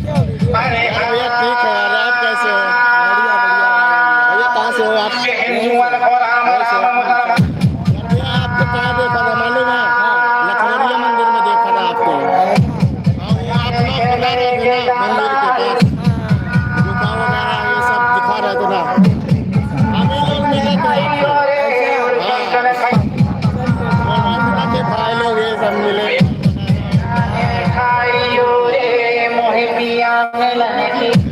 भैया ठीक है आप कैसे हो भैया कहाँ से हो आप भैया आपको कहाँ देखा था मालूम है लखनरिया मंदिर में देखा था आपको आप लोग बना रहे थे ना मंदिर के पास गुफा वगैरह ये सब दिखा रहे थे ना हम ही लोग मिले थे आपको भाई लोग ये सब मिले मोहे पिया मिलन की